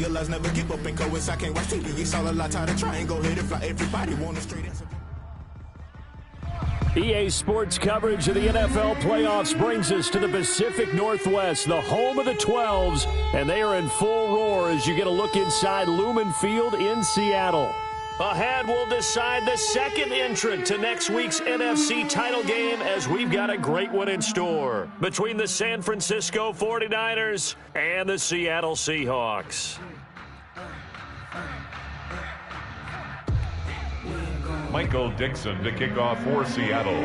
realize never give up and go. I can't watch TV. It's all a lot to try and go hit it. Fly everybody want a straight answer. EA Sports coverage of the NFL playoffs brings us to the Pacific Northwest, the home of the 12s, and they are in full roar as you get a look inside Lumen Field in Seattle. Ahead, we'll decide the second entrant to next week's NFC title game as we've got a great one in store between the San Francisco 49ers and the Seattle Seahawks. Michael Dixon to kick off for Seattle.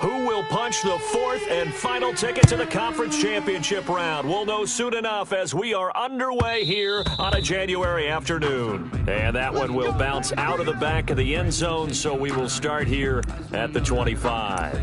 Who will punch the fourth and final ticket to the conference championship round? We'll know soon enough as we are underway here on a January afternoon. And that one will bounce out of the back of the end zone, so we will start here at the 25.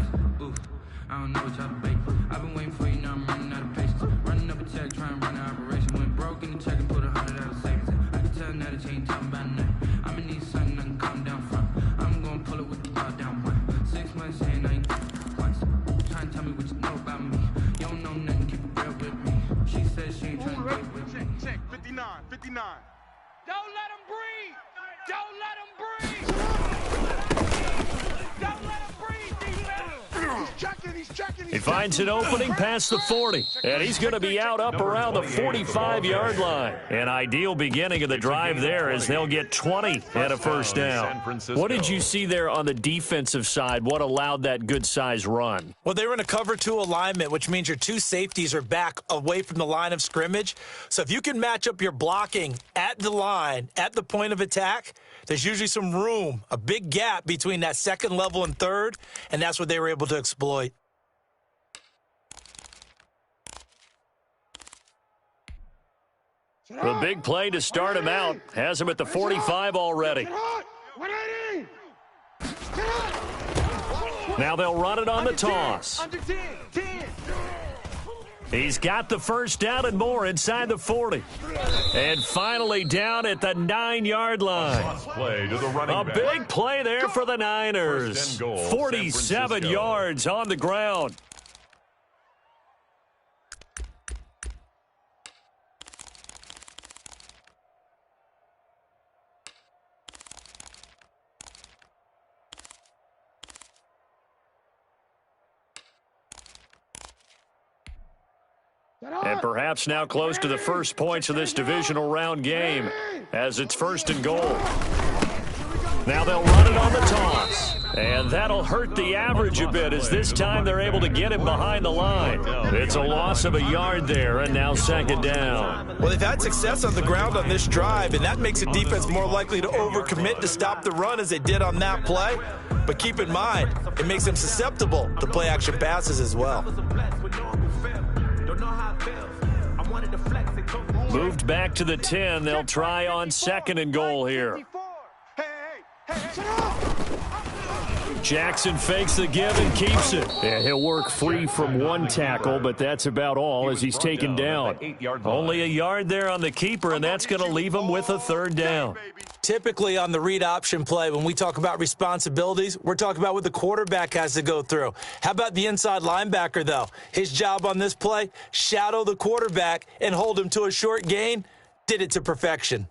Don't let him breathe. Don't let him breathe. Don't let him breathe, defense. He's checking. He finds an opening past the 40, and he's going to be out up around the 45-yard line. An ideal beginning of the drive there as they'll get 20 and a first down. What did you see there on the defensive side? What allowed that good-sized run? Well, they were in a cover 2 alignment, which means your 2 safeties are back away from the line of scrimmage. So if you can match up your blocking at the line, at the point of attack, there's usually some room, a big gap between that second level and third, and that's what they were able to exploit. The big play to start him out has him at the 45 already. Now they'll run it on the toss. He's got the first down and more inside the 40. And finally down at the 9-yard line. A big play there for the Niners. 47 yards on the ground. And perhaps now close to the first points of this divisional round game as it's 1st and goal. Now they'll run it on the toss. And that'll hurt the average a bit as this time they're able to get him behind the line. It's a loss of a yard there, and now 2nd down. Well, they've had success on the ground on this drive, and that makes the defense more likely to overcommit to stop the run as they did on that play. But keep in mind, it makes them susceptible to play-action passes as well. Moved back to the 10. They'll try on 2nd and goal here. Jackson fakes the give and keeps it. Yeah, he'll work free from 1 tackle, but that's about all as he's taken down. Only a yard there on the keeper, and that's going to leave him with a 3rd down. Typically on the read option play, when we talk about responsibilities, we're talking about what the quarterback has to go through. How about the inside linebacker, though? His job on this play, shadow the quarterback and hold him to a short gain. Did it to perfection.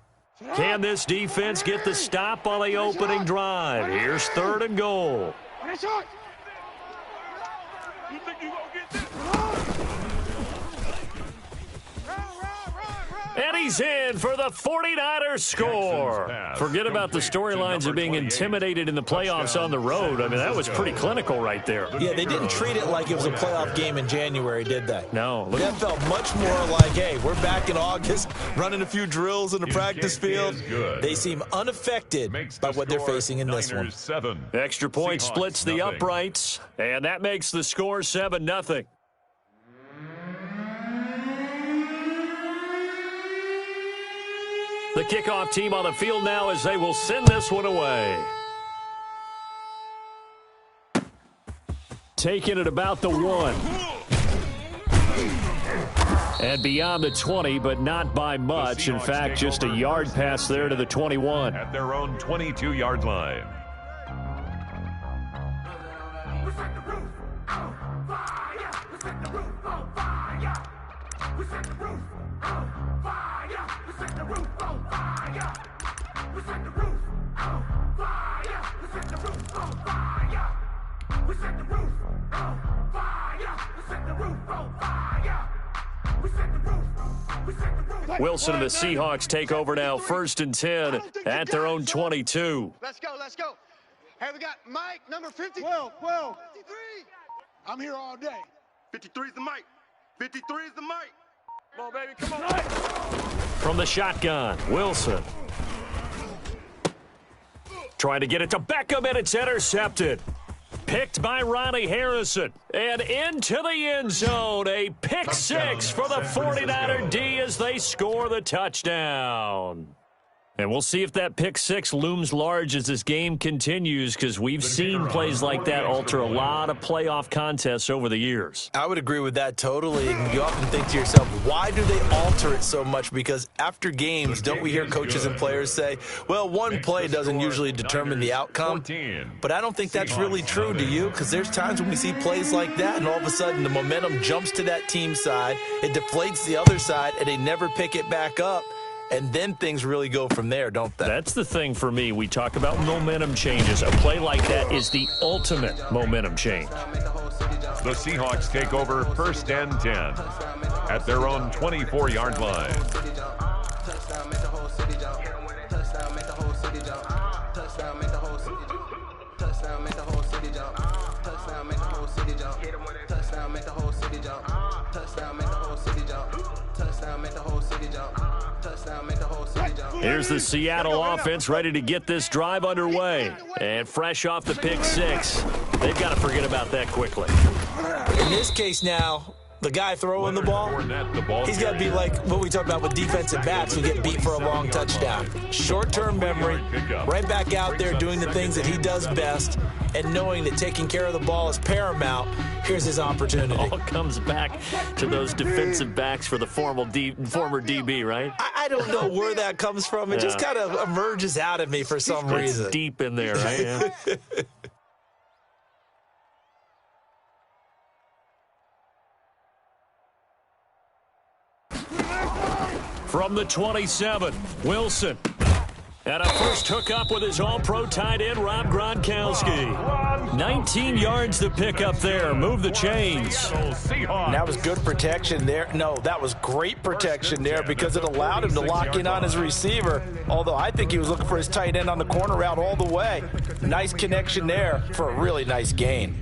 Can this defense get the stop on the opening drive? Here's 3rd and goal. And he's in for the 49ers score. Forget about the storylines of being intimidated in the playoffs on the road. I mean, that was pretty clinical right there. Yeah, they didn't treat it like it was a playoff game in January, did they? No. That felt much more like, hey, we're back in August, running a few drills in the practice field. They seem unaffected by what they're facing in this one. Extra point splits the uprights, and that makes the score 7-0. The kickoff team on the field now as they will send this one away. Taking it about the 1. And beyond the 20, but not by much. In fact, just a yard pass there to the 21. At their own 22-yard line. Wilson and the Seahawks take over now, 1st and 10 at their own 22. Let's go, let's go. Hey, we got Mike, number 50. 12. 53. I'm here all day. 53 is the mic. 53 is the mic. Come on, baby, come on. From the shotgun, Wilson. Trying to get it to Beckham, and it's intercepted. Picked by Ronnie Harrison. And into the end zone. A pick six for the 49er D as they score the touchdown. And we'll see if that pick six looms large as this game continues, because we've seen plays like that alter a lot of playoff contests over the years. I would agree with that totally. And you often think to yourself, why do they alter it so much? Because after games, don't we hear coaches and players say, well, one play doesn't usually determine the outcome? But I don't think that's really true, do you? Because there's times when we see plays like that, and all of a sudden the momentum jumps to that team side, it deflates the other side, and they never pick it back up. And then things really go from there, don't they? That's the thing for me. We talk about momentum changes. A play like that is the ultimate momentum change. The Seahawks take over 1st and 10 at their own 24-yard line. Here's the Seattle offense ready to get this drive underway. And fresh off the pick six, they've got to forget about that quickly. In this case now, the guy throwing the ball, he's got to be like what we talk about with defensive backs who get beat for a long touchdown. Short-term memory, right back out there doing the things that he does best, and knowing that taking care of the ball is paramount. Here's his opportunity. It all comes back to those defensive backs for the former DB, right? I don't know where that comes from. It just kind of emerges out of me for some reason. It's deep in there, right? Yeah. From the 27, Wilson. And a first hookup with his all-pro tight end, Rob Gronkowski. 19 yards to pick up there. Move the chains. That was good protection there. No, that was great protection there because it allowed him to lock in on his receiver. Although I think he was looking for his tight end on the corner route all the way. Nice connection there for a really nice gain.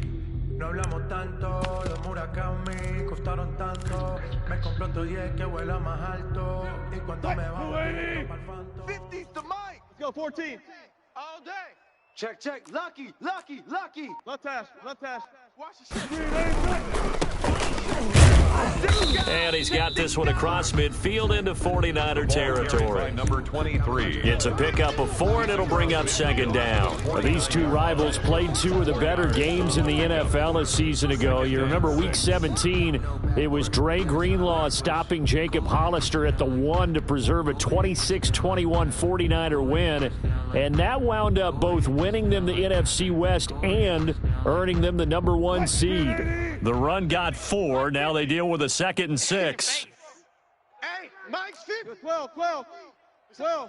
No hablamos tanto, los Murakami costaron tanto. Me compró todo y es que vuela más alto. Y cuando me bajo, 50's the mic. Let's go, 14. All day. Check, check. Lucky. Left hash. Watch the shit. And he's got this one across midfield into 49er territory. Number 23. It's a pickup of 4, and it'll bring up 2nd down. These two rivals played 2 of the better games in the NFL a season ago. You remember Week 17, it was Dre Greenlaw stopping Jacob Hollister at the 1 to preserve a 26-21 49er win. And that wound up both winning them the NFC West and earning them the number 1 seed. The run got 4. Now they deal with a 2nd and 6. Hey, Mike's 50. 12. Man.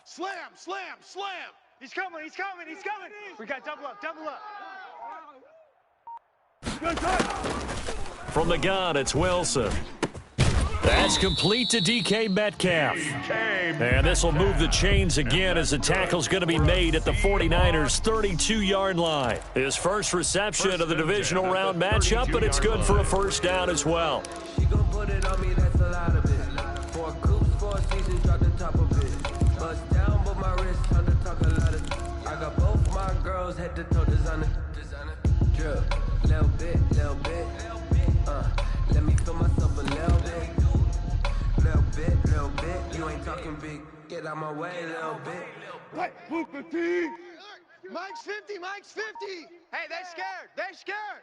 Slam. He's coming. We got double up. From the gun, it's Wilson. That's complete to DK Metcalf. And this will move the chains again as the tackle's going to be made at the 49ers' 32-yard line. His first reception of the divisional round matchup, but it's good for a 1st down as well. She gon' put it on me, that's a lot of it. 4 coops, 4 seasons, drop the top of it. Bust down, but my wrist, time to talk a lot of. I got both my girls head to toe designer. Drip, little bit. Let me feel myself a little bit. Little bit. You ain't talking big. Get out my way, little bit. Right, move the team. Mike's 50. Hey, they're scared.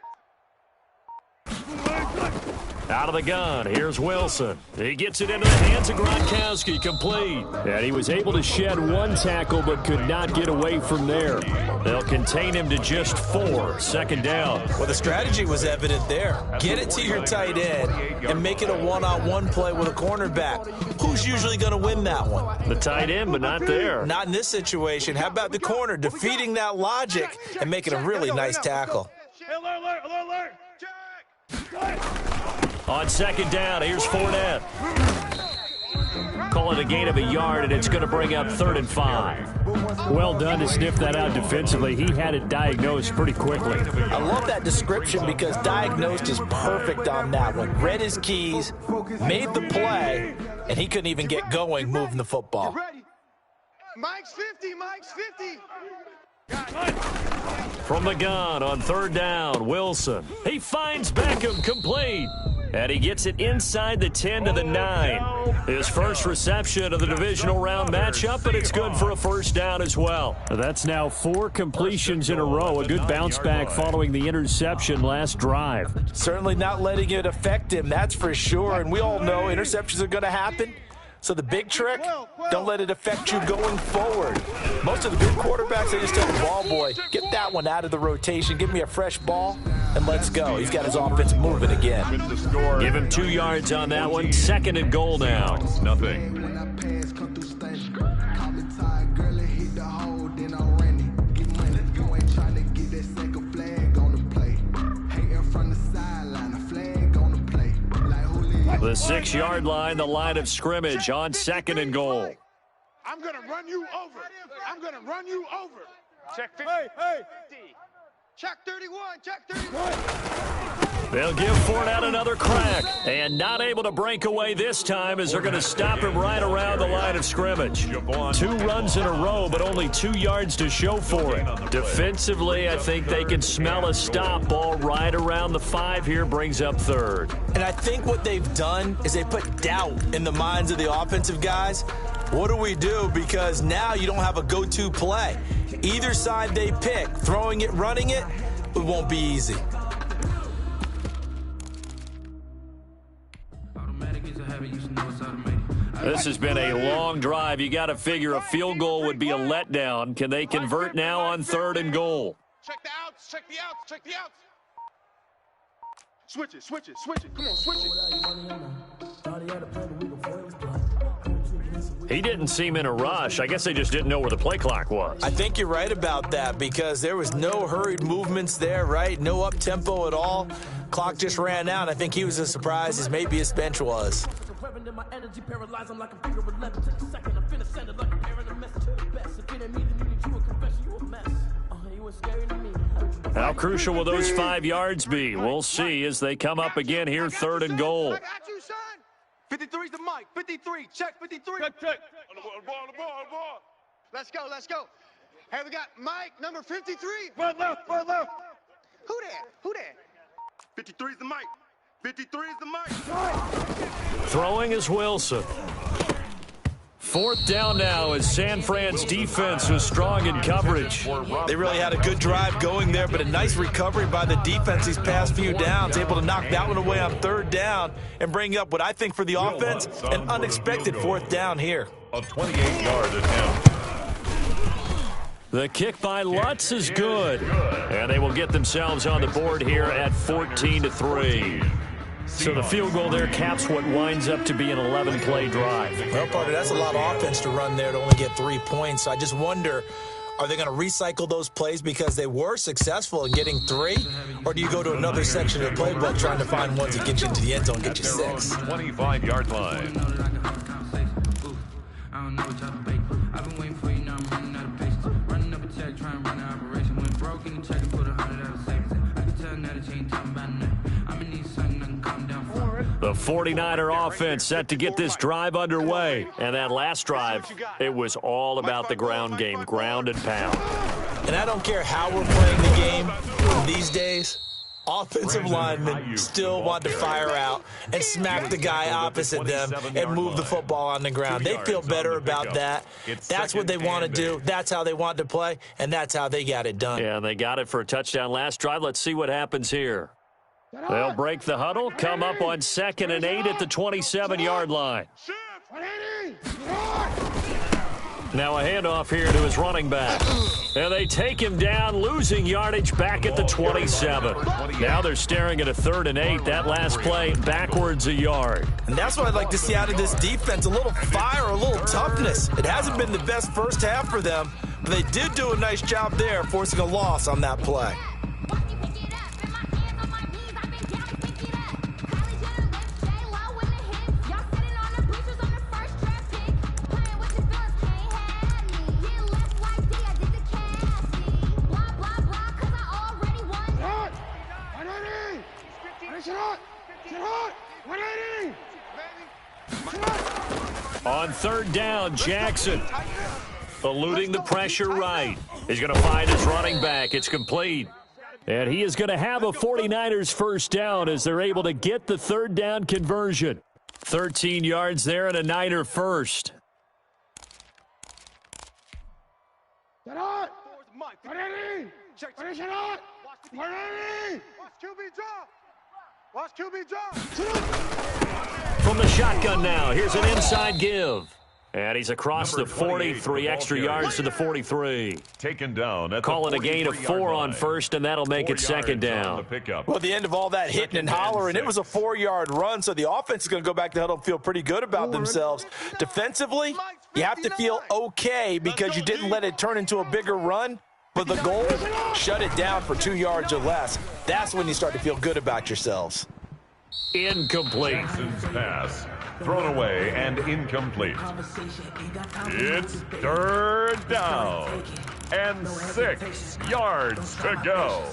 Out of the gun, here's Wilson. He gets it into the hands of Gronkowski, complete. And he was able to shed one tackle but could not get away from there. They'll contain him to just 4, second down. Well, the strategy was evident there. Get it to your tight end and make it a one-on-one play with a cornerback. Who's usually going to win that one? The tight end, but not there. Not in this situation. How about the corner defeating that logic and making a really nice tackle? Alert. On second down, here's Fournette. Call it a gain of a yard, and it's going to bring up 3rd and 5. Well done to sniff that out defensively. He had it diagnosed pretty quickly. I love that description because diagnosed is perfect on that one. Read his keys, made the play, and he couldn't even get going moving the football. Mike's 50. From the gun on 3rd down, Wilson. He finds Beckham, complete. And he gets it inside the 10 to the 9. His first reception of the divisional round matchup, but it's good for a first down as well. That's now 4 completions in a row. A good bounce back following the interception last drive. Certainly not letting it affect him, that's for sure. And we all know interceptions are going to happen. So the big trick, don't let it affect you going forward. Most of the good quarterbacks, they just tell the ball boy, get that one out of the rotation, give me a fresh ball, and let's go. He's got his offense moving again. Give him 2 yards on that one. 2nd and goal now. Nothing. The 6-yard line, the line of scrimmage on 2nd and goal. I'm going to run you over. Check 50. Hey. Check 31. They'll give Fournette another crack. And not able to break away this time as they're going to stop him right around the line of scrimmage. 2 runs in a row, but only 2 yards to show for it. Defensively, I think they can smell a stop ball right around the 5 here, brings up 3rd. And I think what they've done is they put doubt in the minds of the offensive guys. What do we do? Because now you don't have a go-to play. Either side they pick, throwing it, running it, it won't be easy. This has been a long drive. You got to figure a field goal would be a letdown. Can they convert now on 3rd and goal? Check the outs. Switch it. Come on, switch it. He didn't seem in a rush. I guess they just didn't know where the play clock was. I think you're right about that because there was no hurried movements there, right? No up-tempo at all. Clock just ran out. I think he was as surprised as maybe his bench was. How crucial will those 5 yards be? We'll see as they come up again here, 3rd and goal. I got you, son. 53's the mic. 53. Check 53. Check. On the ball. Let's go. Hey, we got Mike, number 53. Front left. Who there? 53's the mic. 53's the mic. Throwing is Wilson. 4th down now as San Fran's defense was strong in coverage. They really had a good drive going there, but a nice recovery by the defense these past few downs, able to knock that one away on 3rd down and bring up what I think for the offense, an unexpected 4th down here. A 28-yard attempt. The kick by Lutz is good, and they will get themselves on the board here at 14-3. So the field goal there caps what winds up to be an 11-play drive. Well, partner, that's a lot of offense to run there to only get 3 points. So I just wonder, are they going to recycle those plays because they were successful in getting 3? Or do you go to another section of the playbook trying to find ones that get you into the end zone and get you 6? 25-yard line. I've been waiting for you, now I'm running out of patience. Running up a check, trying to run an operation. Went broke in the check and put 100 out of savings. I can tell now that you ain't talking about nothing. I'm gonna need something I can calm down from. The 49er offense set to get this drive underway. And that last drive, it was all about the ground game, ground and pound. And I don't care how we're playing the game these days, offensive linemen still want to fire out and smack the guy opposite them and move the football on the ground. They feel better about that. That's what they want to do. That's how they want to play, and that's how they got it done. Yeah, they got it for a touchdown last drive. Let's see what happens here. They'll break the huddle, come up on 2nd and 8 at the 27-yard line. Now a handoff here to his running back. And they take him down, losing yardage back at the 27. Now they're staring at a 3rd and 8. That last play backwards a yard. And that's what I'd like to see out of this defense, a little fire, a little toughness. It hasn't been the best first half for them, but they did do a nice job there, forcing a loss on that play. On 3rd down, Jackson eluding the pressure right. He's going to find his running back. It's complete. And he is going to have a 49ers first down as they're able to get the 3rd down conversion. 13 yards there and a Niner first. Watch QB drop. From the shotgun now, here's an inside give. And he's across the 40, 3 extra yards to the 43. Taken down at Call it a gain of 4 on first, and that'll make it 2nd down. Well, at the end of all that hitting and hollering, it was a 4-yard run, so the offense is going to go back to huddle and feel pretty good about themselves. Defensively, you have to feel okay because you didn't let it turn into a bigger run. But the goal, shut it down for 2 yards or less. That's when you start to feel good about yourselves. Incomplete. Jackson's pass thrown away and incomplete. It's 3rd down and 6 yards to go.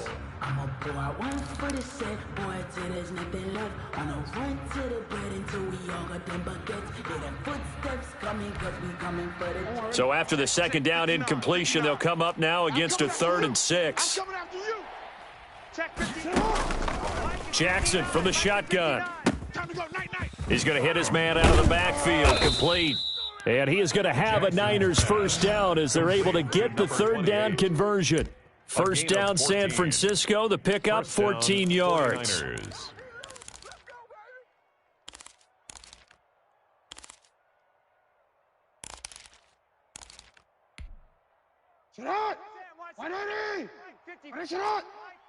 I'm a boy, one for the set, boy, till there's nothing left. On a run to the bed until we all got them buckets. Hear them footsteps coming, cause we coming for the... So after the 2nd down incompletion, they'll come up now against a 3rd and 6. Jackson from the shotgun. He's going to hit his man out of the backfield, complete. And he is going to have a Niners first down as they're able to get the 3rd down conversion. First down, San Francisco. The pickup, 14 yards.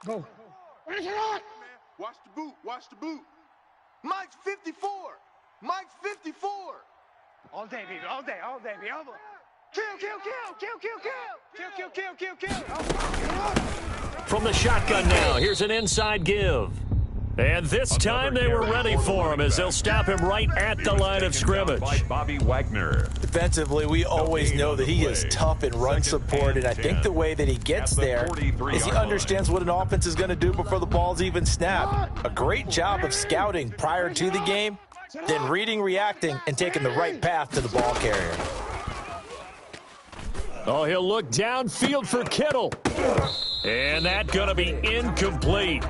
Go. Watch the boot. Watch the boot. Mike's 54. Mike's 54. All day, baby. All day. All day, baby. All day. Kill, kill, kill, kill, kill, kill. Kill, kill, kill, kill, kill. From the shotgun now, here's an inside give. And this time they were ready for him as they'll stop him right at the line of scrimmage. By Bobby Wagner. Defensively, we always know that he is tough in run support, and I think the way that he gets there is he understands what an offense is going to do before the ball's even snapped. A great job of scouting prior to the game, then reading, reacting, and taking the right path to the ball carrier. Oh, he'll look downfield for Kittle. And that's going to be incomplete.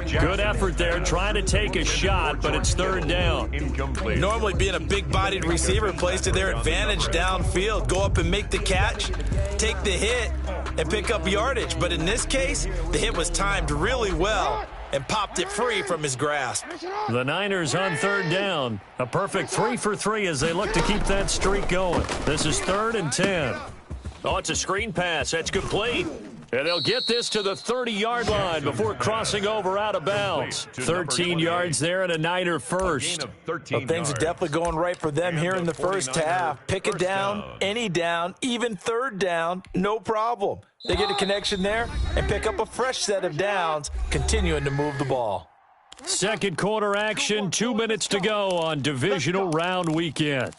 Good effort there, trying to take a shot, but it's 3rd down. Incomplete. Normally being a big-bodied receiver plays to their advantage downfield. Go up and make the catch, take the hit, and pick up yardage. But in this case, the hit was timed really well and popped it free from his grasp. The Niners on 3rd down. A perfect 3 for 3 as they look to keep that streak going. This is 3rd and 10. Oh, it's a screen pass. That's complete. And they'll get this to the 30-yard line before crossing over out of bounds. 13 yards there and a Niner first. Well, things are definitely going right for them here in the first half. Pick it down, any down, even 3rd down, no problem. They get a connection there and pick up a fresh set of downs, continuing to move the ball. Second quarter action, 2 minutes to go on divisional round weekend.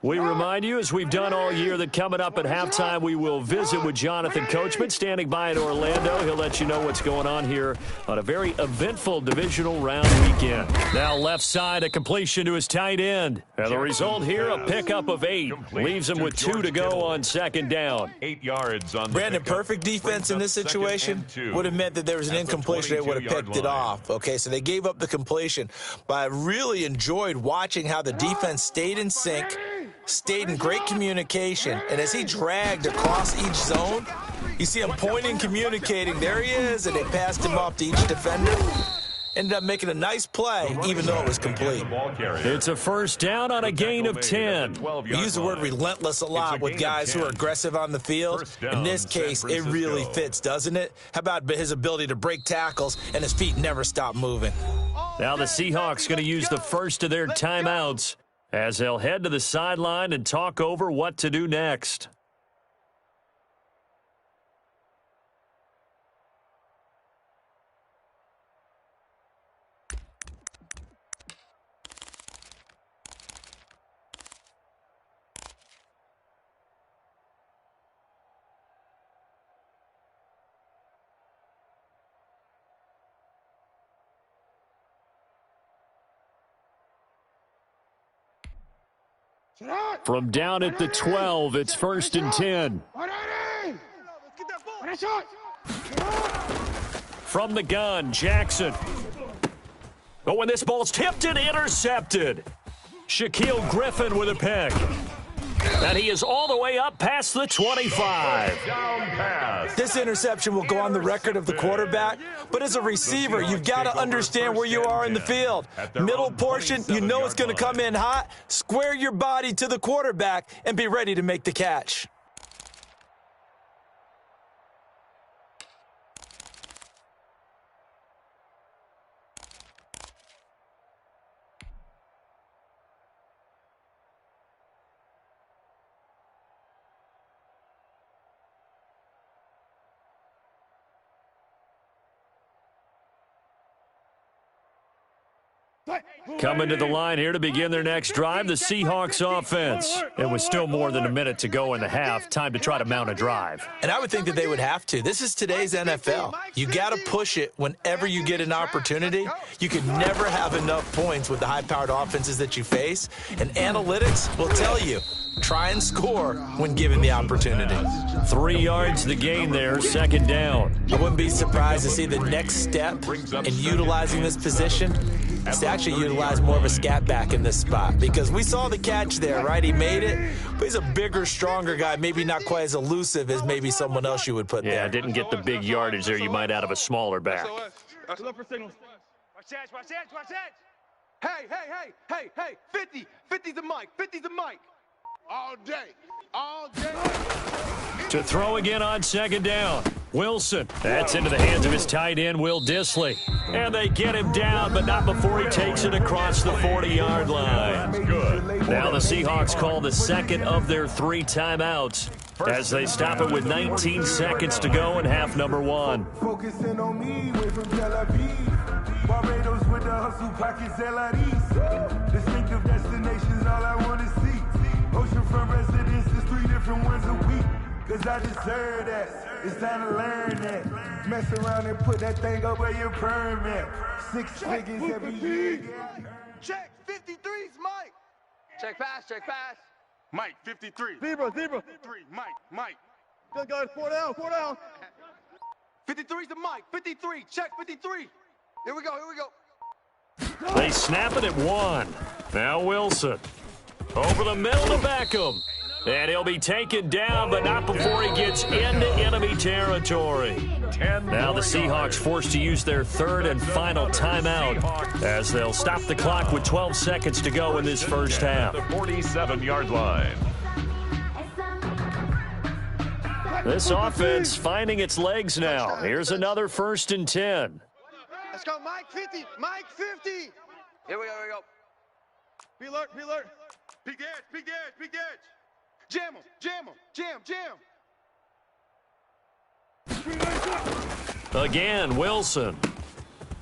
We remind you, as we've done all year, that coming up at halftime, we will visit with Jonathan Coachman, standing by in Orlando. He'll let you know what's going on here on a very eventful divisional round weekend. Now left side, a completion to his tight end. And the result here, a pickup of 8. Leaves him with 2 to go on 2nd down. 8 yards on the Brandon, pickup. perfect defense in this situation would have meant that there was an incompletion. They would have picked it off. Okay, so they gave up the completion. But I really enjoyed watching how the defense stayed in sync, stayed in great communication, and as he dragged across each zone, You see him pointing, communicating. There he is, and they passed him off to each defender. Ended up making a nice play, even though it was complete. It's a first down on a gain of 10. We use the word relentless a lot with guys who are aggressive on the field. In this case, it really fits, doesn't it? How about his ability to break tackles and his feet never stop moving? Now the Seahawks going to use the first of their timeouts as they'll head to the sideline and talk over what to do next. From down at the 12, it's 1st and 10. From the gun, Jackson. Oh, when this ball's tipped and intercepted. Shaquille Griffin with a pick. And he is all the way up past the 25. This interception will go on the record of the quarterback, but as a receiver, you've got to understand where you are in the field. Middle portion, you know it's going to come in hot. Square your body to the quarterback and be ready to make the catch. Coming to the line here to begin their next drive, the Seahawks offense. It was still more than a minute to go in the half. Time to try to mount a drive. And I would think that they would have to. This is today's NFL. You got to push it whenever you get an opportunity. You can never have enough points with the high-powered offenses that you face. And analytics will tell you, try and score when given the opportunity. 3 yards the gain there, 2nd down. I wouldn't be surprised to see the next step in utilizing this position is to actually utilize more of a scat back in this spot, because we saw the catch there, right? He made it, but he's a bigger, stronger guy, maybe not quite as elusive as maybe someone else you would put there. Yeah, didn't get the big yardage there you might out of a smaller back. Watch that, watch that, watch that. Hey, 50's the mic, 50's the mic. All day. To throw again on 2nd down. Wilson. That's into the hands of his tight end, Will Dissly. And they get him down, but not before he takes it across the 40-yard line. Now the Seahawks call the second of their 3 timeouts as they stop it with 19 seconds to go in half number 1. Focusing on me, way from Tel Aviv. Barbados with the hustle pockets, LIDs. Distinctive destinations, all I want to see. Oceanfront residences, 3 different ones a week. Cause I deserve that. It's time to learn that. Mess around and put that thing up where your permit. 6 figures every year. Check 53's Mike. Check pass, check pass. Mike, 53. Zebra. 53, Mike. Good guys, 4 down. 53's the Mike. 53, check 53. Here we go. They snap it at 1. Now Wilson. Over the middle to Beckham. And he'll be taken down, but not before he gets into enemy territory. Now the Seahawks forced to use their 3rd and final timeout as they'll stop the clock with 12 seconds to go in this first half. The 47-yard line. This offense finding its legs now. Here's another 1st and 10. Let's go, Mike 50. Mike 50. Here we go. Be alert. Big edge. Jam him. Again, Wilson.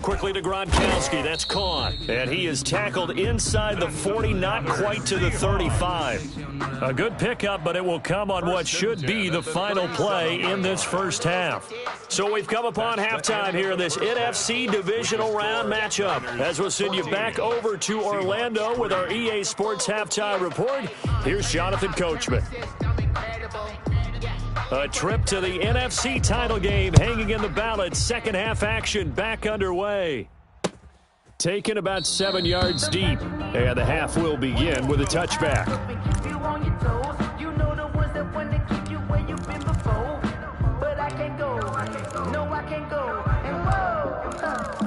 Quickly to Gronkowski. That's caught. And he is tackled inside the 40, not quite to the 35. A good pickup, but it will come on what should be the final play in this first half. So we've come upon halftime here in this NFC divisional round matchup. As we'll send you back over to Orlando with our EA Sports halftime report, here's Jonathan Coachman. A trip to the NFC title game hanging in the balance. Second half action back underway. Taken about 7 yards deep. And the half will begin with a touchback. go. No, I can't go. And whoa,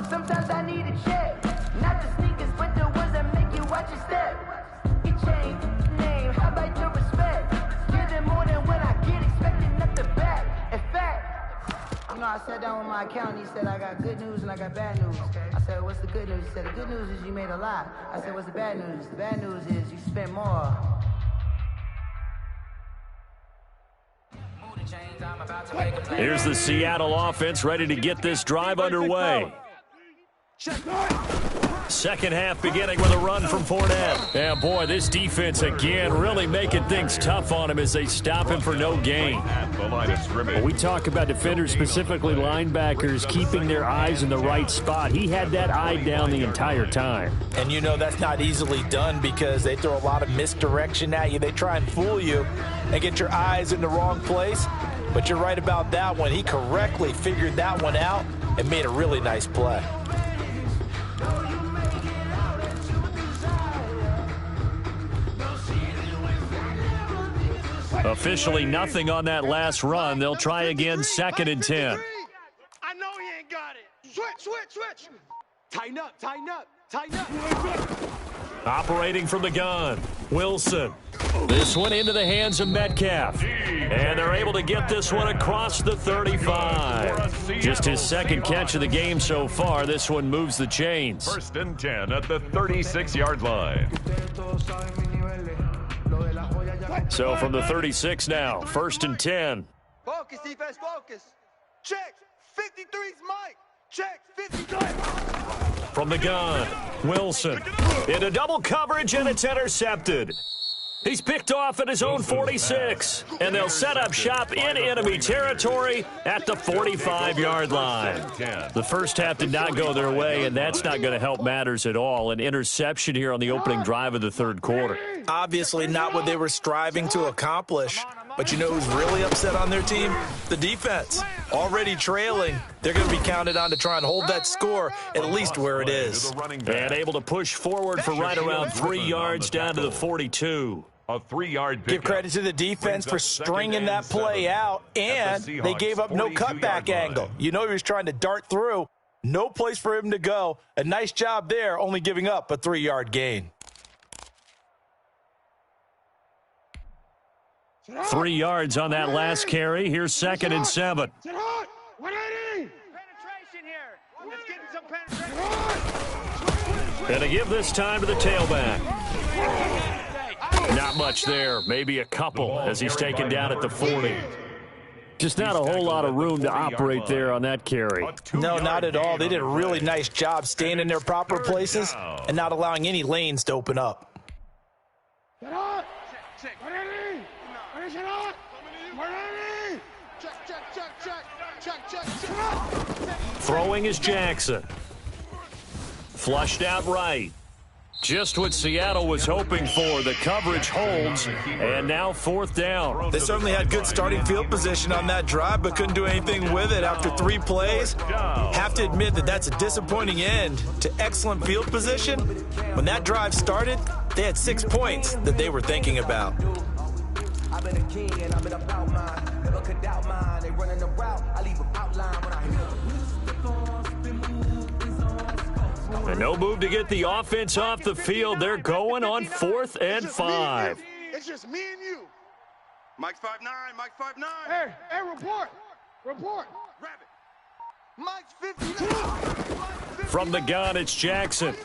sometimes I need a check. Not the sneakers, but the ones that make you watch your step. He changed name, how about your respect? Give them more than what I get, expecting nothing back. In fact, you know, I sat down with my accountant. He said, I got good news and I got bad news. I said, what's the good news? He said, the good news is you made a lot. I said, what's the bad news? The bad news is you spent more. Here's the Seattle offense ready to get this drive underway. Second half beginning with a run from Fournette. Yeah, boy, this defense again really making things tough on him as they stop him for no gain. When we talk about defenders, specifically linebackers, keeping their eyes in the right spot. He had that eye down the entire time. And you know that's not easily done because they throw a lot of misdirection at you. They try and fool you and get your eyes in the wrong place. But you're right about that one. He correctly figured that one out and made a really nice play. Officially nothing on that last run. They'll try again, 2nd and 10. I know he ain't got it. Switch. Tighten up. Operating from the gun, Wilson. This one into the hands of Metcalf. And they're able to get this one across the 35. Just his second catch of the game so far. This one moves the chains. 1st and 10 at the 36-yard line. So from the 36 now, 1st and 10. Focus, defense, focus. Check. 53's Mike. Check. 53. From the gun, Wilson. Into double coverage, and it's intercepted. He's picked off at his own 46, and they'll set up shop in enemy territory at the 45-yard line. The first half did not go their way, and that's not going to help matters at all. An interception here on the opening drive of the third quarter. Obviously not what they were striving to accomplish. But you know who's really upset on their team? The defense. Already trailing. They're going to be counted on to try and hold that score at least where it is. And able to push forward for right around 3 yards down to the 42. A 3-yard pickup. Give credit to the defense for stringing that play out, and they gave up no cutback angle. You know he was trying to dart through. No place for him to go. A nice job there, only giving up a 3-yard gain. 3 yards on that last carry. Here's 2nd and 7. Penetration here. Let's get some penetration. And to give this time to the tailback. Not much there. Maybe a couple as he's taken down at the 40. Just not a whole lot of room to operate there on that carry. No, not at all. They did a really nice job staying in their proper places and not allowing any lanes to open up. Throwing is Jackson. Flushed out right. Just what Seattle was hoping for. The coverage holds, and now 4th down. They certainly had good starting field position on that drive, but couldn't do anything with it after 3 plays. Have to admit that that's a disappointing end to excellent field position. When that drive started, they had 6 points that they were thinking about. I've been a king and I've been about mine. Never could doubt mine. They running the route. I leave an outline when I hear. And no move to get the offense off the field. They're going on 4th and 5. It's just me and you. Mike's 5'9", Mike's 5'9". Hey, report. Rabbit. Mike's 52. From the gun, it's Jackson.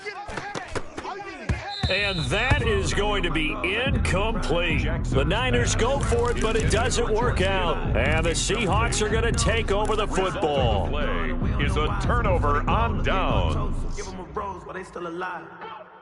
And that is going to be incomplete. The Niners go for it, but it doesn't work out. And the Seahawks are going to take over the football. Play is a turnover on down. Give them a rose, but they still alive.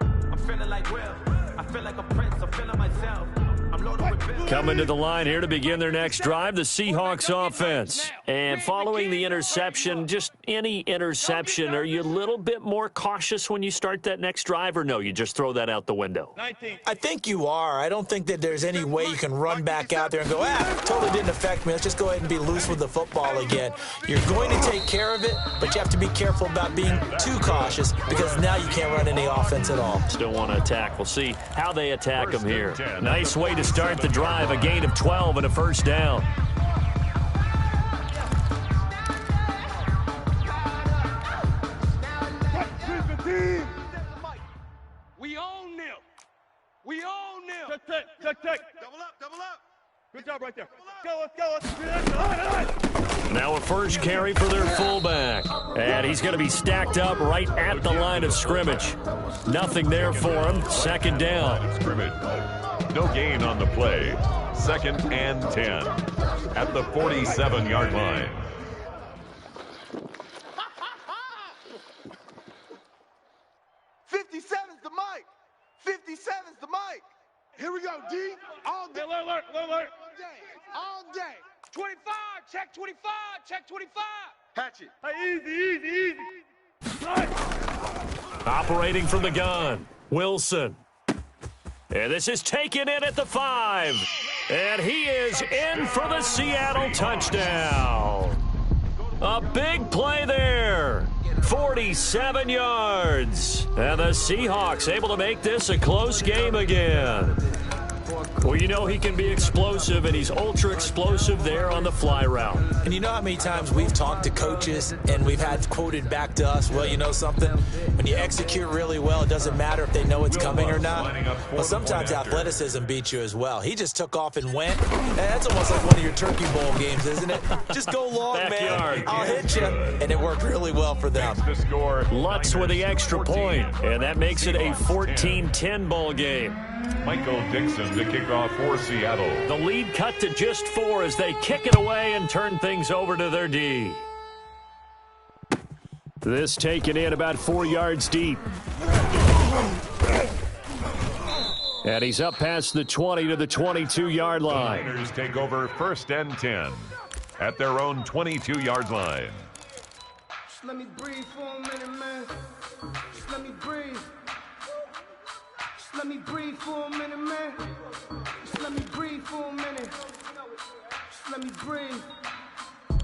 I'm feeling like Will. I feel like a prince. I'm feeling myself. I'm loaded with bills. Coming to the line here to begin their next drive, the Seahawks offense. And following the interception, just any interception, are you a little bit more cautious when you start that next drive, or no, you just throw that out the window? I think you are. I don't think that there's any way you can run back out there and go, totally didn't affect me. Let's just go ahead and be loose with the football again. You're going to take care of it, but you have to be careful about being too cautious because now you can't run any offense at all. Still want to attack. We'll see how they attack them here. Nice way to start the drive, a gain of 12 and a 1st down. Good job right there. Let's go. Now a first carry for their fullback. And he's going to be stacked up right at the line of scrimmage. Nothing there for him. Second down. Scrimmage. No gain on the play. 2nd and 10 at the 47-yard line. 57's the mic. 57's the mic. Here we go, D. All day. Alert. All day. 25. Check 25. Check 25. Hatchet. Hey, easy. Operating from the gun, Wilson. And this is taken in at the 5. And he is in for the Seattle touchdown. A big play there. 47 yards. And the Seahawks able to make this a close game again. Well, you know he can be explosive, and he's ultra-explosive there on the fly route. And you know how many times we've talked to coaches and we've had quoted back to us, well, you know something? When you execute really well, it doesn't matter if they know it's coming or not. Well, sometimes athleticism beats you as well. He just took off and went. And that's almost like one of your Turkey Bowl games, isn't it? Just go long, man. I'll hit you. And it worked really well for them. Lutz with the extra point, and that makes it a 14-10 ball game. Michael Dixon to kick off for Seattle. The lead cut to just 4 as they kick it away and turn things over to their D. This taken in about 4 yards deep. And he's up past the 20 to the 22-yard line. The Niners take over 1st and 10 at their own 22-yard line. Just let me breathe for a minute, man. Just let me breathe. Just let me breathe for a minute, man. Just let me breathe for a minute. Just let me breathe.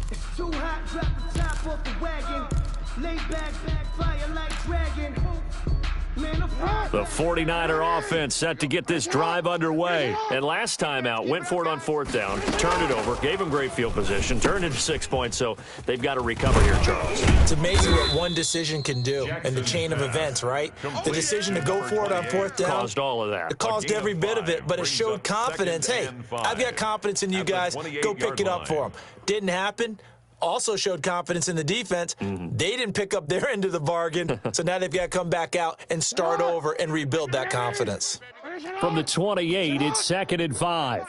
It's too hot, drop the top off the wagon. Lay back, fire like dragon. The 49er offense set to get this drive underway. And last time out, went for it on 4th down, turned it over, gave them great field position, turned into 6 points, so they've got to recover here, Charles. It's amazing what one decision can do in the chain of events, right? The decision to go for it on 4th down caused all of that. It caused every bit of it, but it showed confidence. Hey, I've got confidence in you guys. Go pick it up for them. Didn't happen. Also showed confidence in the defense. They didn't pick up their end of the bargain, so now they've got to come back out and start over and rebuild that confidence. From the 28, it's 2nd and 5.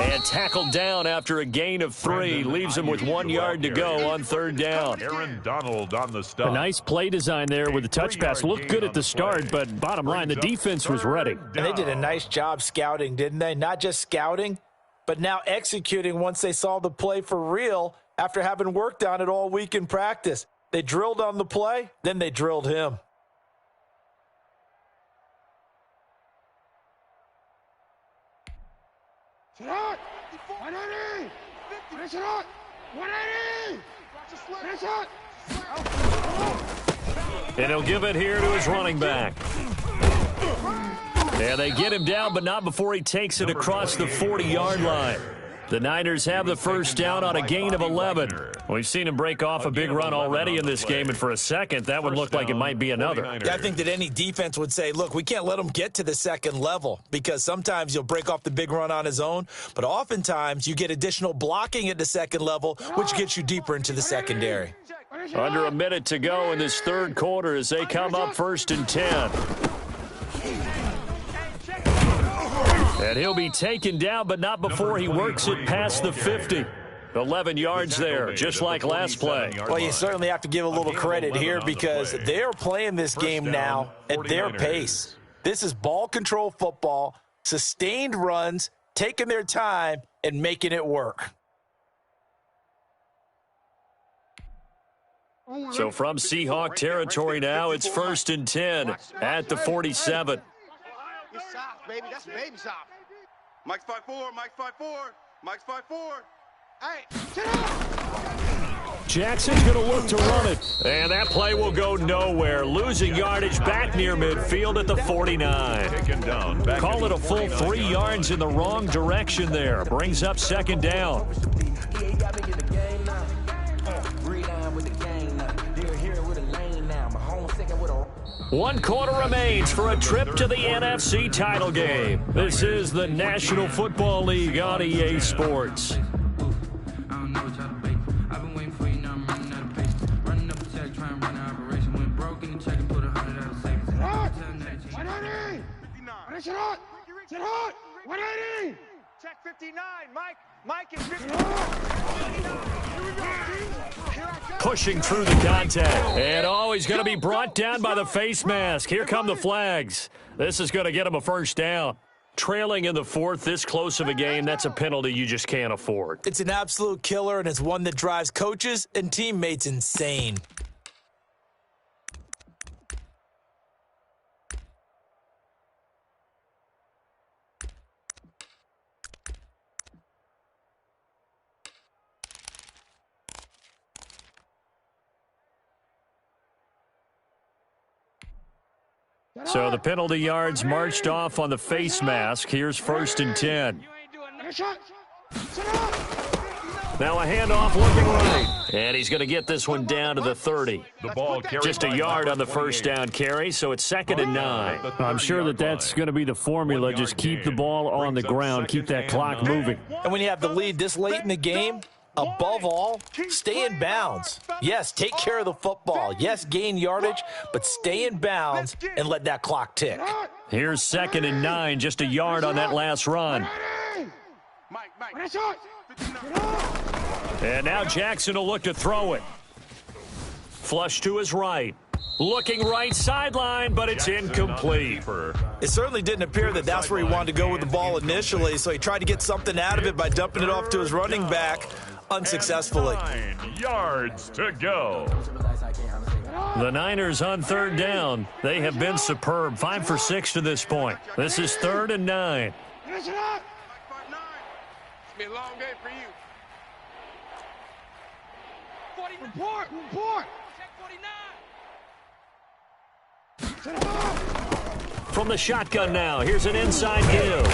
And tackled down after a gain of 3. Leaves him with 1 yard to go on 3rd down. Aaron Donald on the stop. A nice play design there with the touch pass. Looked good at the start, but bottom line, the defense was ready. And they did a nice job scouting, didn't they? Not just scouting, but now executing once they saw the play for real after having worked on it all week in practice. They drilled on the play, then they drilled him. Shot! 180! Finish it up! 180! Finish it! And he'll give it here to his running back. And they get him down, but not before he takes it across the 40-yard line. The Niners have the first down on a gain of 11. We've seen him break off a big run already in this game, and for a second, that would look like it might be another. Yeah, I think that any defense would say, look, we can't let him get to the second level because sometimes you'll break off the big run on his own, but oftentimes you get additional blocking at the second level, which gets you deeper into the secondary. Under a minute to go in this 3rd quarter as they come up 1st and 10. And he'll be taken down, but not before he works it past the 50. 11 yards there, just like last play. Well, you certainly have to give a little credit here because they're playing this game now at their pace. This is ball control football, sustained runs, taking their time, and making it work. So from Seahawk territory now, it's 1st and 10 at the 47. You're soft, baby. That's baby soft. Mike's 5'4", Mike's 5'4", Mike's 5'4". Hey, sit up! Jackson's going to look to run it. And that play will go nowhere. Losing yardage back near midfield at the 49. Taken down. Call it a full 3 yards in the wrong direction there. Brings up 2nd down. 1 quarter remains for a trip to the NFC title game. This is the National Football League on EA Sports. Check 59, Mike is 59. Pushing through the contact. And he's going to be brought down by the face mask. Here come the flags. This is going to get him a first down. Trailing in the 4th, this close of a game, that's a penalty you just can't afford. It's an absolute killer, and it's one that drives coaches and teammates insane. So the penalty yards marched off on the face mask. Here's 1st and 10. Now a handoff looking right. And he's going to get this one down to the 30. The ball just a yard on the first down carry, so it's 2nd and 9. I'm sure that's going to be the formula. Just keep the ball on the ground, keep that clock moving. And when you have the lead this late in the game, above all, stay in bounds. Yes, take care of the football. Yes, gain yardage, but stay in bounds and let that clock tick. Here's 2nd and 9, just a yard on that last run. And now Jackson will look to throw it. Flush to his right. Looking right sideline, but it's incomplete. It certainly didn't appear that that's where he wanted to go with the ball initially, so he tried to get something out of it by dumping it off to his running back unsuccessfully. 9 yards to go. The Niners on 3rd down. They have been superb. 5 for 6 to this point. This is 3rd and 9. It's gonna be a long day for you. 49. Report. Check 49. From the shotgun now, here's an inside give.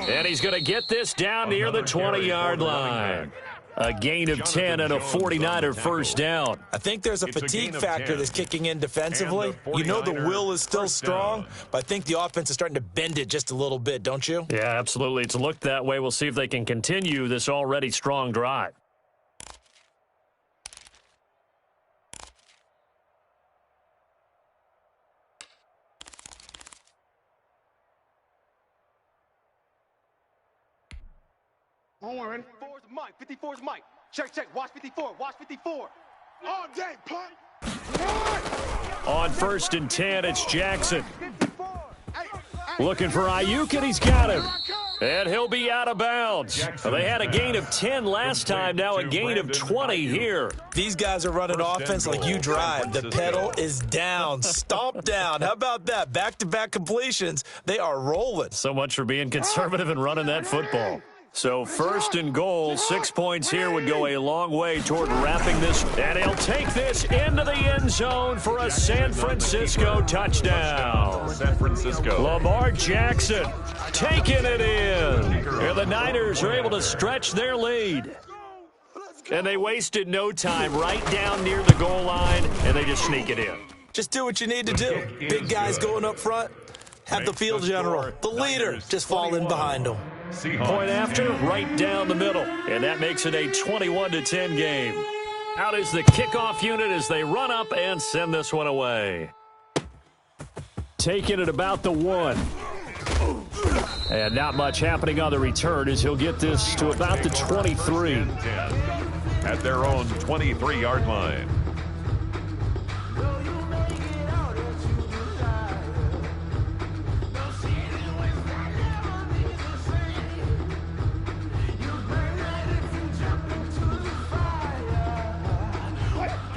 And he's going to get this down near the 20-yard line. A gain of 10 and a 49er first down. I think there's a fatigue factor that's kicking in defensively. You know the will is still strong, but I think the offense is starting to bend it just a little bit, don't you? Yeah, absolutely. It's looked that way. We'll see if they can continue this already strong drive. Don't worry. 54's Mike. 54's Mike. Check. Watch 54. Watch 54. All day, punt. On 1st and 10, it's Jackson. Looking for Ayuk, and he's got him. And he'll be out of bounds. They had a gain of 10 last time, now a gain of 20 here. These guys are running offense like you drive. The pedal is down, stomp down. How about that? Back-to-back completions. They are rolling. So much for being conservative and running that football. So 1st and goal, 6 points here would go a long way toward wrapping this. And he'll take this into the end zone for a San Francisco touchdown. San Francisco. Lamar Jackson taking it in. And the Niners are able to stretch their lead. And they wasted no time right down near the goal line, and they just sneak it in. Just do what you need to do. Big guys going up front. Have the field general, the leader, just fall in behind them. Point after, right down the middle. And that makes it a 21-10 game. Out is the kickoff unit as they run up and send this one away. Taking it about the 1. And not much happening on the return as he'll get this to about the 23. At their own 23-yard line.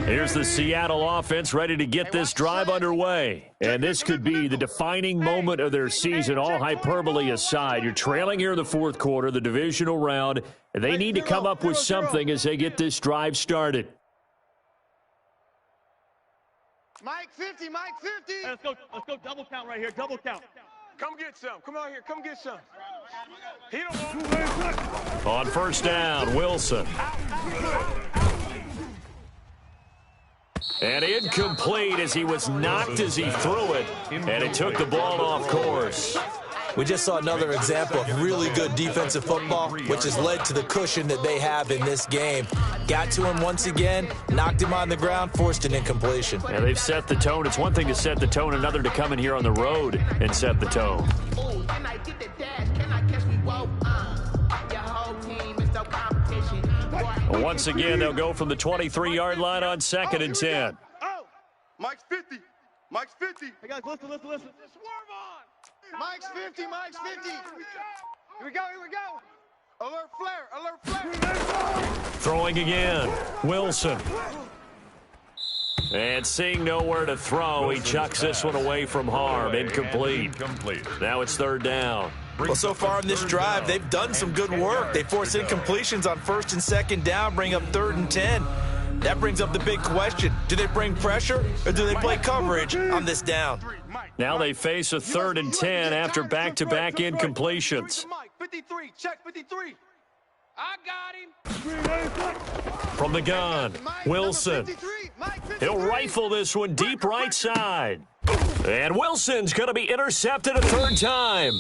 Here's the Seattle offense ready to get this drive underway. And this could be the defining moment of their season, all hyperbole aside. You're trailing here in the 4th quarter, the divisional round. And they need to come up with something as they get this drive started. Mike 50. Hey, let's go double count right here. Double count. Come get some. Come out here. Come get some. He don't want On 1st down, Wilson. And incomplete as he was knocked as he threw it, and it took the ball off course. We just saw another example of really good defensive football, which has led to the cushion that they have in this game. Got to him once again, knocked him on the ground, forced an incompletion. And they've set the tone. It's one thing to set the tone, another to come in here on the road and set the tone. Once again, they'll go from the 23-yard line on 2nd and 10. Oh, Mike's 50. Mike's 50. Hey, guys, listen. Swerve on. Mike's 50. Mike's 50. Here we go. Alert flare. Throwing again. Wilson. And seeing nowhere to throw, he chucks this one away from harm. Incomplete. Now it's 3rd down. Well, so far in this drive, they've done some good work. They force incompletions on 1st and 2nd down, bring up 3rd and 10. That brings up the big question. Do they bring pressure or do they play coverage on this down? Now they face a 3rd and 10 after back-to-back incompletions. 53, check 53. I got him. From the gun, Wilson. He'll rifle this one deep right side. And Wilson's going to be intercepted a 3rd time.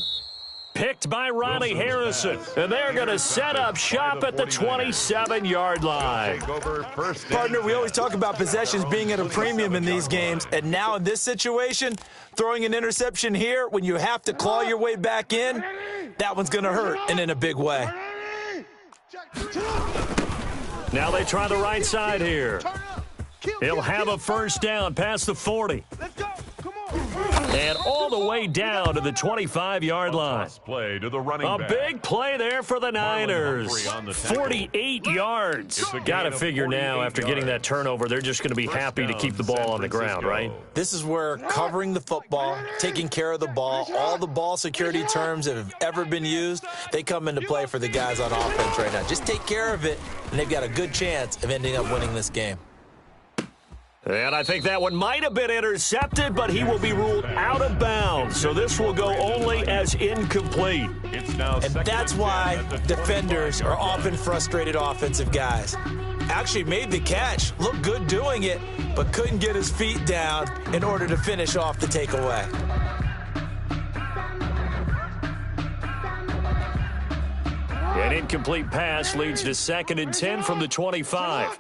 Picked by Ronnie Harrison, and they're going to set up shop at the 27-yard line. Partner, we always talk about possessions being at a premium in these games, and now in this situation, throwing an interception here when you have to claw your way back in, that one's going to hurt, and in a big way. Now they try the right side here. He'll have a 1st down past the 40. And all the way down to the 25-yard line. Play to the running back. A big play there for the Niners. 48 yards. Got to figure now, after getting that turnover, they're just going to be happy to keep the ball on the ground, right? This is where covering the football, taking care of the ball, all the ball security terms that have ever been used, they come into play for the guys on offense right now. Just take care of it, and they've got a good chance of ending up winning this game. And I think that one might have been intercepted, but he will be ruled out of bounds. So this will go only as incomplete. And that's why defenders are often frustrated offensive guys. Actually made the catch, looked good doing it, but couldn't get his feet down in order to finish off the takeaway. An incomplete pass leads to 2nd and 10 from the 25.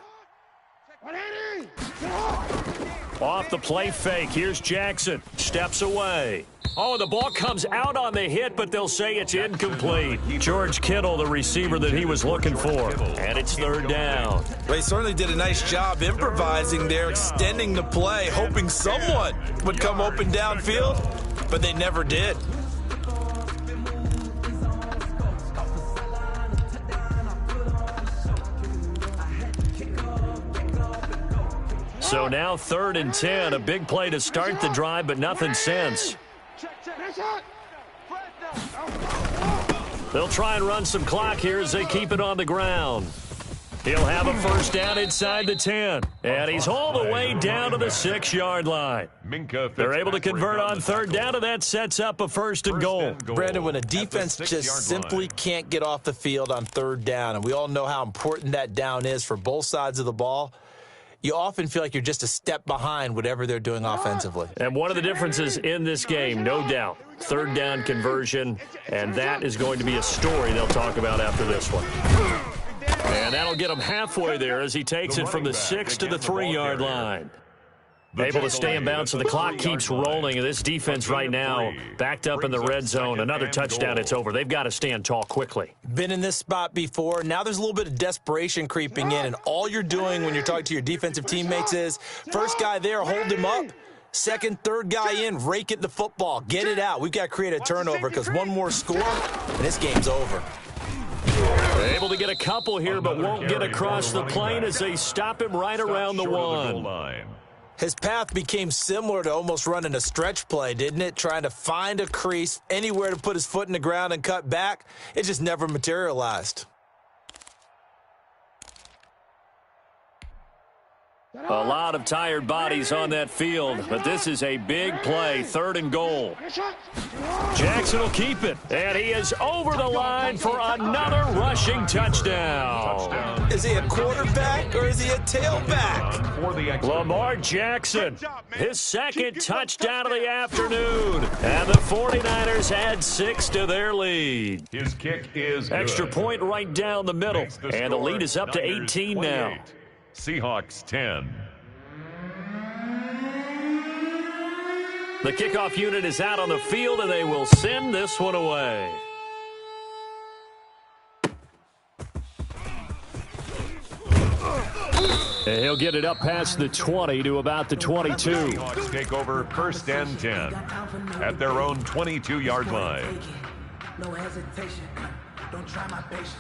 Off the play fake. Here's Jackson. Steps away. Oh, the ball comes out on the hit, but they'll say it's incomplete. George Kittle, the receiver that he was looking for. And it's 3rd down. Well, he certainly did a nice job improvising there, extending the play, hoping someone would come open downfield, but they never did. So now 3rd and 10, a big play to start the drive, but nothing since. They'll try and run some clock here as they keep it on the ground. He'll have a 1st down inside the 10, and he's all the way down to the 6-yard line. They're able to convert on 3rd down, and that sets up a 1st and goal. Brandon, when a defense just simply can't get off the field on 3rd down, and we all know how important that down is for both sides of the ball, you often feel like you're just a step behind whatever they're doing offensively. And one of the differences in this game, no doubt, 3rd down conversion, and that is going to be a story they'll talk about after this one. And that'll get him halfway there as he takes it from the 6 to the 3-yard line. Able to stay in bounds, and the clock keeps rolling. And this defense right now backed up in the red zone. Another touchdown, it's over. They've got to stand tall quickly. Been in this spot before. Now there's a little bit of desperation creeping in, and all you're doing when you're talking to your defensive teammates is, first guy there, hold him up. Second, third guy in, rake at the football. Get it out. We've got to create a turnover because one more score, and this game's over. They're able to get a couple here, but won't get across the plane as they stop him right around the 1. His path became similar to almost running a stretch play, didn't it? Trying to find a crease, anywhere to put his foot in the ground and cut back. It just never materialized. A lot of tired bodies on that field, but this is a big play, 3rd and goal. Jackson will keep it, and he is over the line for another rushing touchdown. Is he a quarterback or is he a tailback? Lamar Jackson, his 2nd touchdown of the afternoon, and the 49ers add 6 to their lead. His kick is good. Extra point right down the middle, and the lead is up to 18 now. Seahawks 10. The kickoff unit is out on the field, and they will send this one away. And he'll get it up past the 20 to about the 22. Seahawks take over 1st and 10 at their own 22-yard line. No hesitation. Don't try my patience.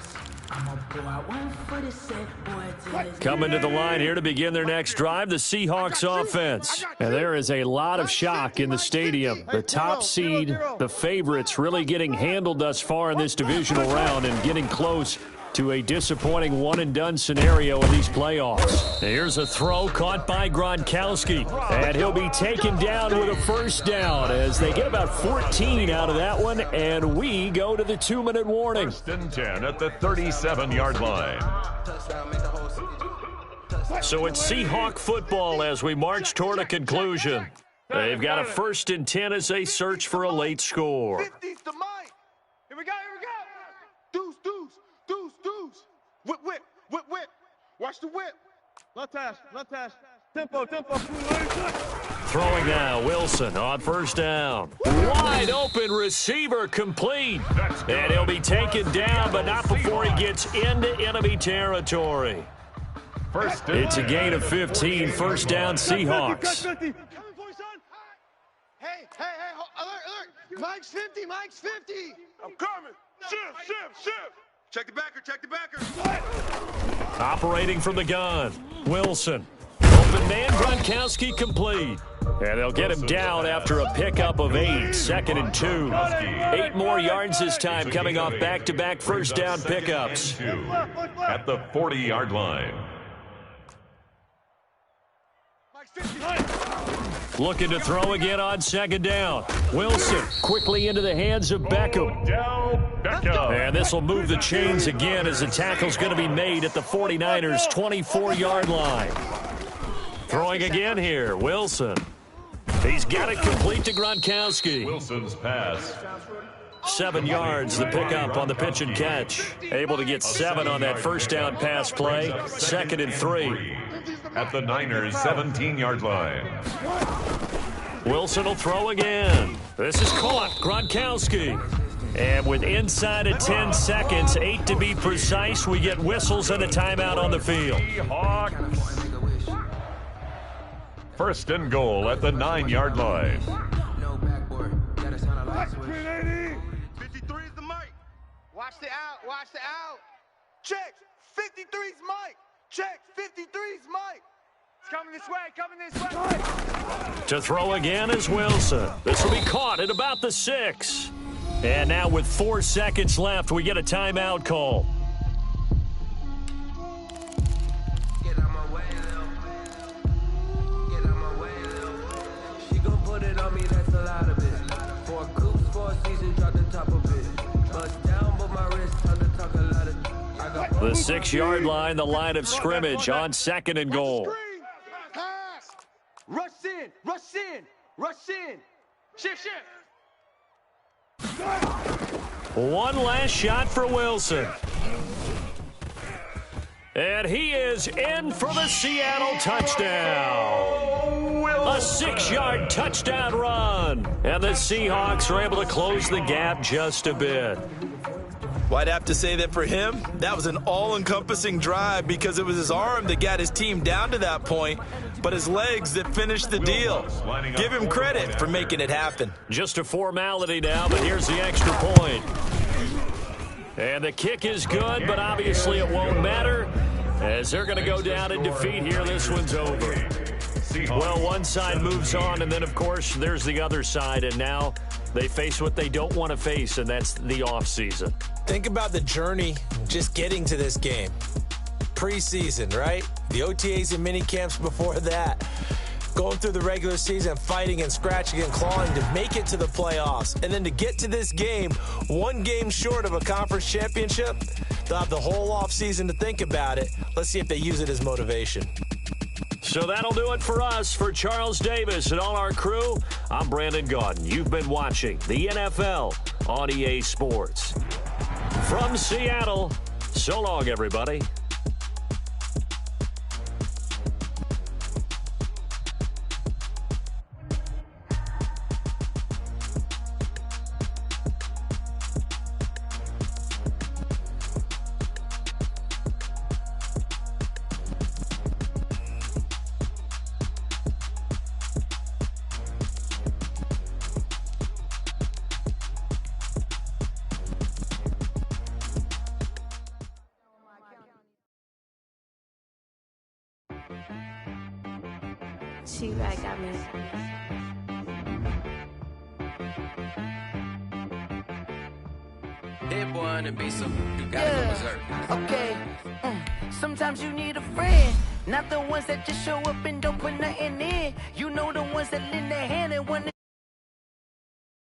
Coming to the line here to begin their next drive, the Seahawks offense. And there is a lot of shock in the stadium. The top seed, the favorites, really getting handled thus far in this divisional round and getting close to a disappointing one-and-done scenario in these playoffs. Here's a throw caught by Gronkowski, and he'll be taken down with a 1st down as they get about 14 out of that one, and we go to the 2-minute warning. 1st and 10 at the 37-yard line. So it's Seahawk football as we march toward a conclusion. They've got a 1st and 10 as they search for a late score. 50's to Mike. Here we go, here we go. Deuce, deuce, deuce, deuce. Whip, whip, whip, whip. Watch the whip. Left hash, left hash. Tempo, tempo. Throwing now, Wilson on 1st down. Wide open receiver complete. And he'll be taken down, but not before he gets into enemy territory. It's a gain of 15, 1st down Seahawks. Hey, hey, hey, alert, alert. Mike's 50, Mike's 50. I'm coming. Shift, shift, shift. Check the backer, check the backer. Operating from the gun, Wilson. Open man, Gronkowski complete. And they'll get him down after a pickup of 8, 2nd and 2. 8 more yards this time coming off back-to-back 1st down pickups. At the 40-yard line. Looking to throw again on 2nd down. Wilson quickly into the hands of Beckham. And this will move the chains again as the tackle's going to be made at the 49ers' 24-yard line. Throwing again here, Wilson. He's got it complete to Gronkowski. Wilson's pass. 7 yards, the pickup on the pitch and catch. Able to get 7 on that 1st down pass play. 2nd and 3. At the Niners' 17-yard line. Wilson will throw again. This is caught. Gronkowski. And with inside of 10 seconds, 8 to be precise, we get whistles and a timeout on the field. Seahawks. 1st and goal at the 9-yard line. 53 is the Mike. Watch the out, watch the out. Check, 53's Mike. Check, 53's Mike. It's coming this way, coming this way. To throw again is Wilson. This will be caught at about the 6. And now with 4 seconds left, we get a timeout call. Get out my way, Lil. Get out my way, Lil. She gon' put it on me, that's a lot of it. 4 coops, 4 seasons, drop the top of it. Bust down, but my wrist, time to talk a lot of. The 6-yard line, the line of scrimmage on 2nd and goal. Pass. Rush in, rush in, rush in. Shift, shift. One last shot for Wilson. And he is in for the Seattle touchdown. A 6-yard touchdown run. And the Seahawks are able to close the gap just a bit. Well, I'd have to say that for him, that was an all-encompassing drive because it was his arm that got his team down to that point, but his legs that finished the deal. Give him credit for making it happen. Just a formality now, but here's the extra point. And the kick is good, but obviously it won't matter as they're going to go down in defeat here. This one's over. Well, one side moves on, and then, of course, there's the other side, and now they face what they don't want to face, and that's the offseason. Think about the journey just getting to this game. preseason, right? The OTAs and mini camps before that. Going through the regular season, fighting and scratching and clawing to make it to the playoffs. And then to get to this game, one game short of a conference championship, they'll have the whole offseason to think about it. Let's see if they use it as motivation. So that'll do it for us. For Charles Davis and all our crew, I'm Brandon Gaudin. You've been watching the NFL on EA Sports. From Seattle, so long, everybody. She like got me. Hit one and be some. You gotta go berserk. Okay. Sometimes you need a friend, not the ones that just show up and don't put nothing in. You know the ones that lend their hand and want to